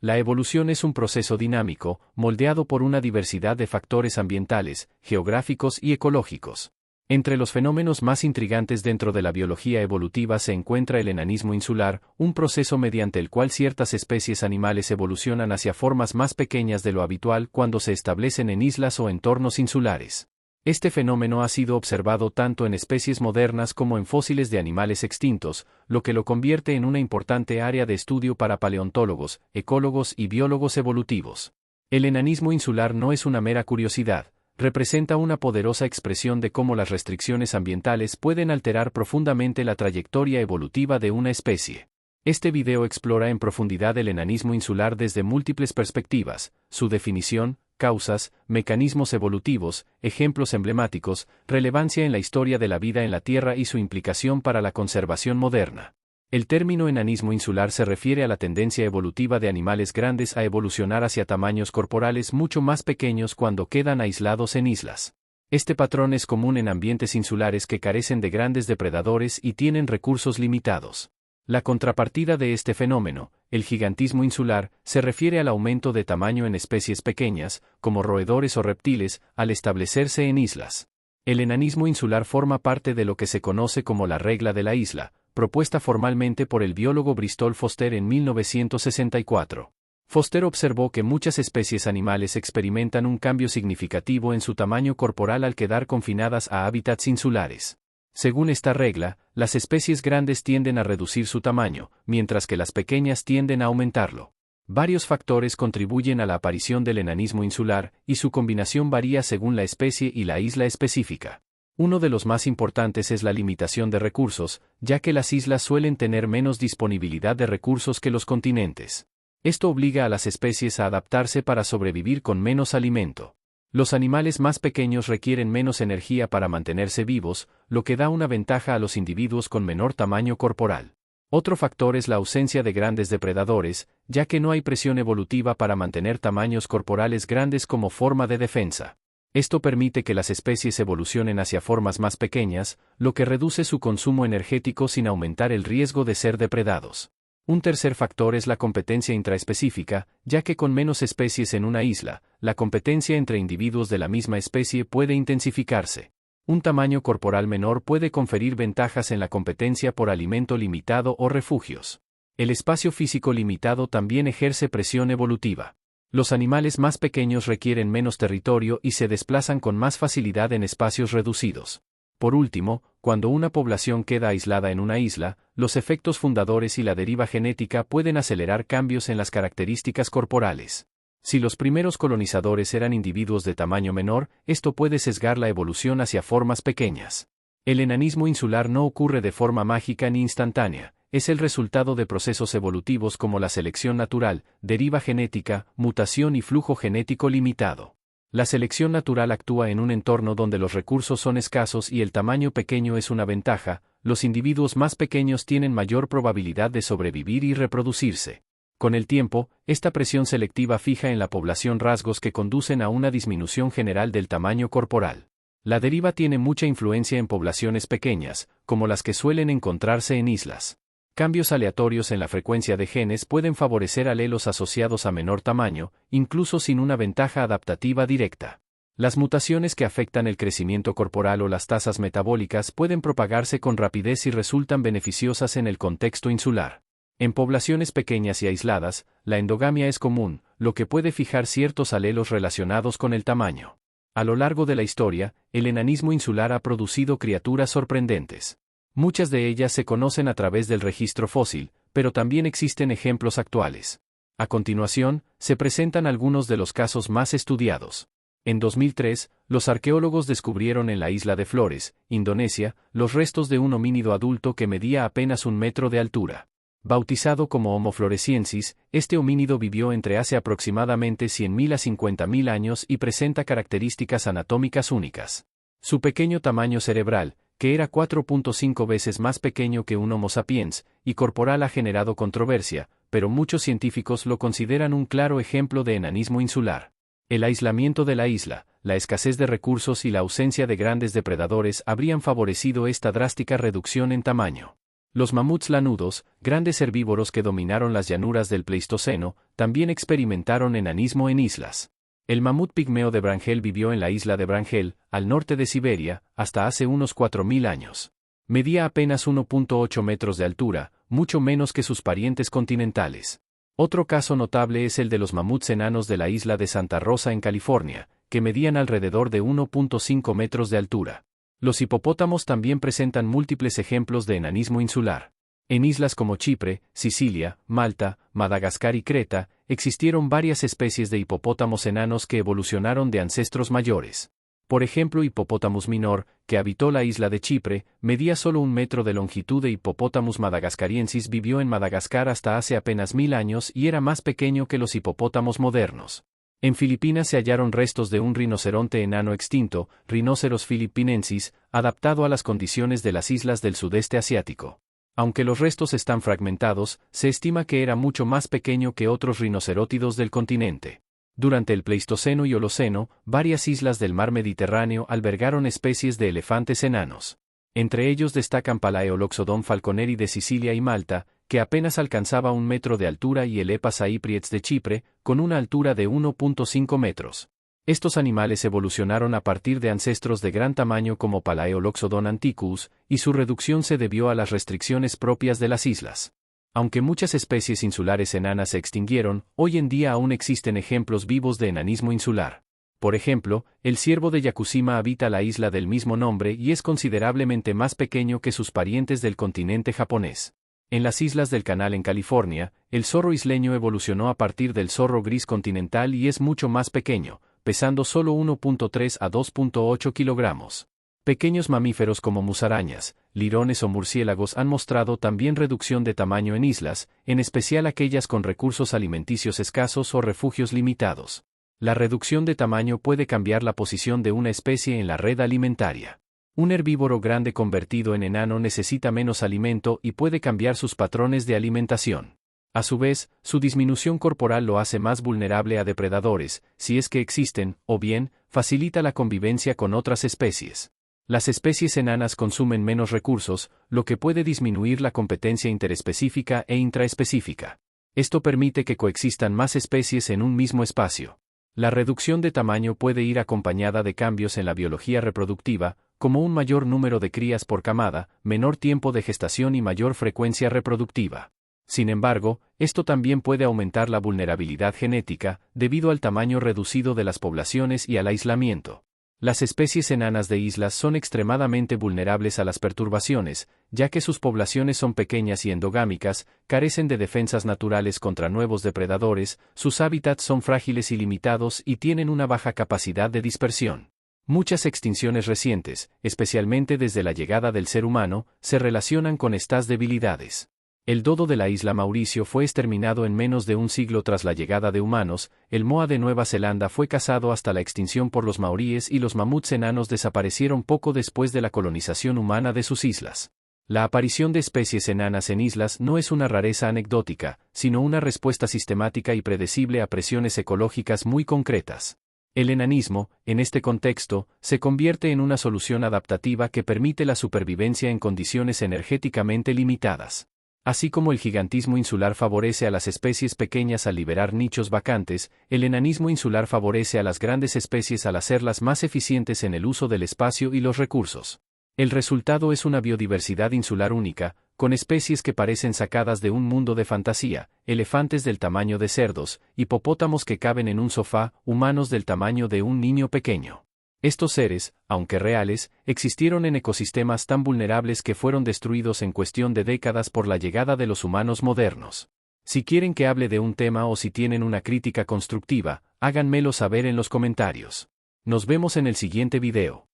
La evolución es un proceso dinámico, moldeado por una diversidad de factores ambientales, geográficos y ecológicos. Entre los fenómenos más intrigantes dentro de la biología evolutiva se encuentra el enanismo insular, un proceso mediante el cual ciertas especies animales evolucionan hacia formas más pequeñas de lo habitual cuando se establecen en islas o entornos insulares. Este fenómeno ha sido observado tanto en especies modernas como en fósiles de animales extintos, lo que lo convierte en una importante área de estudio para paleontólogos, ecólogos y biólogos evolutivos. El enanismo insular no es una mera curiosidad. Representa una poderosa expresión de cómo las restricciones ambientales pueden alterar profundamente la trayectoria evolutiva de una especie. Este video explora en profundidad el enanismo insular desde múltiples perspectivas, su definición, causas, mecanismos evolutivos, ejemplos emblemáticos, relevancia en la historia de la vida en la Tierra y su implicación para la conservación moderna. El término enanismo insular se refiere a la tendencia evolutiva de animales grandes a evolucionar hacia tamaños corporales mucho más pequeños cuando quedan aislados en islas. Este patrón es común en ambientes insulares que carecen de grandes depredadores y tienen recursos limitados. La contrapartida de este fenómeno, el gigantismo insular, se refiere al aumento de tamaño en especies pequeñas, como roedores o reptiles, al establecerse en islas. El enanismo insular forma parte de lo que se conoce como la regla de la isla, propuesta formalmente por el biólogo Bristol Foster en 1964. Foster observó que muchas especies animales experimentan un cambio significativo en su tamaño corporal al quedar confinadas a hábitats insulares. Según esta regla, las especies grandes tienden a reducir su tamaño, mientras que las pequeñas tienden a aumentarlo. Varios factores contribuyen a la aparición del enanismo insular, y su combinación varía según la especie y la isla específica. Uno de los más importantes es la limitación de recursos, ya que las islas suelen tener menos disponibilidad de recursos que los continentes. Esto obliga a las especies a adaptarse para sobrevivir con menos alimento. Los animales más pequeños requieren menos energía para mantenerse vivos, lo que da una ventaja a los individuos con menor tamaño corporal. Otro factor es la ausencia de grandes depredadores, ya que no hay presión evolutiva para mantener tamaños corporales grandes como forma de defensa. Esto permite que las especies evolucionen hacia formas más pequeñas, lo que reduce su consumo energético sin aumentar el riesgo de ser depredados. Un tercer factor es la competencia intraespecífica, ya que con menos especies en una isla, la competencia entre individuos de la misma especie puede intensificarse. Un tamaño corporal menor puede conferir ventajas en la competencia por alimento limitado o refugios. El espacio físico limitado también ejerce presión evolutiva. Los animales más pequeños requieren menos territorio y se desplazan con más facilidad en espacios reducidos. Por último, cuando una población queda aislada en una isla, los efectos fundadores y la deriva genética pueden acelerar cambios en las características corporales. Si los primeros colonizadores eran individuos de tamaño menor, esto puede sesgar la evolución hacia formas pequeñas. El enanismo insular no ocurre de forma mágica ni instantánea. Es el resultado de procesos evolutivos como la selección natural, deriva genética, mutación y flujo genético limitado. La selección natural actúa en un entorno donde los recursos son escasos y el tamaño pequeño es una ventaja. Los individuos más pequeños tienen mayor probabilidad de sobrevivir y reproducirse. Con el tiempo, esta presión selectiva fija en la población rasgos que conducen a una disminución general del tamaño corporal. La deriva tiene mucha influencia en poblaciones pequeñas, como las que suelen encontrarse en islas. Cambios aleatorios en la frecuencia de genes pueden favorecer alelos asociados a menor tamaño, incluso sin una ventaja adaptativa directa. Las mutaciones que afectan el crecimiento corporal o las tasas metabólicas pueden propagarse con rapidez y resultan beneficiosas en el contexto insular. En poblaciones pequeñas y aisladas, la endogamia es común, lo que puede fijar ciertos alelos relacionados con el tamaño. A lo largo de la historia, el enanismo insular ha producido criaturas sorprendentes. Muchas de ellas se conocen a través del registro fósil, pero también existen ejemplos actuales. A continuación, se presentan algunos de los casos más estudiados. En 2003, los arqueólogos descubrieron en la isla de Flores, Indonesia, los restos de un homínido adulto que medía apenas 1 metro de altura. Bautizado como Homo floresiensis, este homínido vivió entre hace aproximadamente 100.000 a 50.000 años y presenta características anatómicas únicas. Su pequeño tamaño cerebral, que era 4.5 veces más pequeño que un Homo sapiens, y corporal ha generado controversia, pero muchos científicos lo consideran un claro ejemplo de enanismo insular. El aislamiento de la isla, la escasez de recursos y la ausencia de grandes depredadores habrían favorecido esta drástica reducción en tamaño. Los mamuts lanudos, grandes herbívoros que dominaron las llanuras del Pleistoceno, también experimentaron enanismo en islas. El mamut pigmeo de Brangel vivió en la isla de Brangel, al norte de Siberia, hasta hace unos 4.000 años. Medía apenas 1.8 metros de altura, mucho menos que sus parientes continentales. Otro caso notable es el de los mamuts enanos de la isla de Santa Rosa en California, que medían alrededor de 1.5 metros de altura. Los hipopótamos también presentan múltiples ejemplos de enanismo insular. En islas como Chipre, Sicilia, Malta, Madagascar y Creta, existieron varias especies de hipopótamos enanos que evolucionaron de ancestros mayores. Por ejemplo, Hippopotamus minor, que habitó la isla de Chipre, medía solo 1 metro de longitud e Hippopotamus madagascariensis vivió en Madagascar hasta hace apenas 1000 años y era más pequeño que los hipopótamos modernos. En Filipinas se hallaron restos de un rinoceronte enano extinto, Rhinoceros philippinensis, adaptado a las condiciones de las islas del sudeste asiático. Aunque los restos están fragmentados, se estima que era mucho más pequeño que otros rinocerótidos del continente. Durante el Pleistoceno y Holoceno, varias islas del mar Mediterráneo albergaron especies de elefantes enanos. Entre ellos destacan Palaeoloxodon falconeri de Sicilia y Malta, que apenas alcanzaba 1 metro de altura, y el Epa saípriets de Chipre, con una altura de 1.5 metros. Estos animales evolucionaron a partir de ancestros de gran tamaño como Palaeoloxodon antiquus, y su reducción se debió a las restricciones propias de las islas. Aunque muchas especies insulares enanas se extinguieron, hoy en día aún existen ejemplos vivos de enanismo insular. Por ejemplo, el ciervo de Yakushima habita la isla del mismo nombre y es considerablemente más pequeño que sus parientes del continente japonés. En las islas del Canal en California, el zorro isleño evolucionó a partir del zorro gris continental y es mucho más pequeño, pesando solo 1.3 a 2.8 kilogramos. Pequeños mamíferos como musarañas, lirones o murciélagos han mostrado también reducción de tamaño en islas, en especial aquellas con recursos alimenticios escasos o refugios limitados. La reducción de tamaño puede cambiar la posición de una especie en la red alimentaria. Un herbívoro grande convertido en enano necesita menos alimento y puede cambiar sus patrones de alimentación. A su vez, su disminución corporal lo hace más vulnerable a depredadores, si es que existen, o bien, facilita la convivencia con otras especies. Las especies enanas consumen menos recursos, lo que puede disminuir la competencia interespecífica e intraespecífica. Esto permite que coexistan más especies en un mismo espacio. La reducción de tamaño puede ir acompañada de cambios en la biología reproductiva, como un mayor número de crías por camada, menor tiempo de gestación y mayor frecuencia reproductiva. Sin embargo, esto también puede aumentar la vulnerabilidad genética, debido al tamaño reducido de las poblaciones y al aislamiento. Las especies enanas de islas son extremadamente vulnerables a las perturbaciones, ya que sus poblaciones son pequeñas y endogámicas, carecen de defensas naturales contra nuevos depredadores, sus hábitats son frágiles y limitados y tienen una baja capacidad de dispersión. Muchas extinciones recientes, especialmente desde la llegada del ser humano, se relacionan con estas debilidades. El dodo de la isla Mauricio fue exterminado en menos de un siglo tras la llegada de humanos, el moa de Nueva Zelanda fue cazado hasta la extinción por los maoríes y los mamuts enanos desaparecieron poco después de la colonización humana de sus islas. La aparición de especies enanas en islas no es una rareza anecdótica, sino una respuesta sistemática y predecible a presiones ecológicas muy concretas. El enanismo, en este contexto, se convierte en una solución adaptativa que permite la supervivencia en condiciones energéticamente limitadas. Así como el gigantismo insular favorece a las especies pequeñas al liberar nichos vacantes, el enanismo insular favorece a las grandes especies al hacerlas más eficientes en el uso del espacio y los recursos. El resultado es una biodiversidad insular única, con especies que parecen sacadas de un mundo de fantasía, elefantes del tamaño de cerdos, hipopótamos que caben en un sofá, humanos del tamaño de un niño pequeño. Estos seres, aunque reales, existieron en ecosistemas tan vulnerables que fueron destruidos en cuestión de décadas por la llegada de los humanos modernos. Si quieren que hable de un tema o si tienen una crítica constructiva, háganmelo saber en los comentarios. Nos vemos en el siguiente video.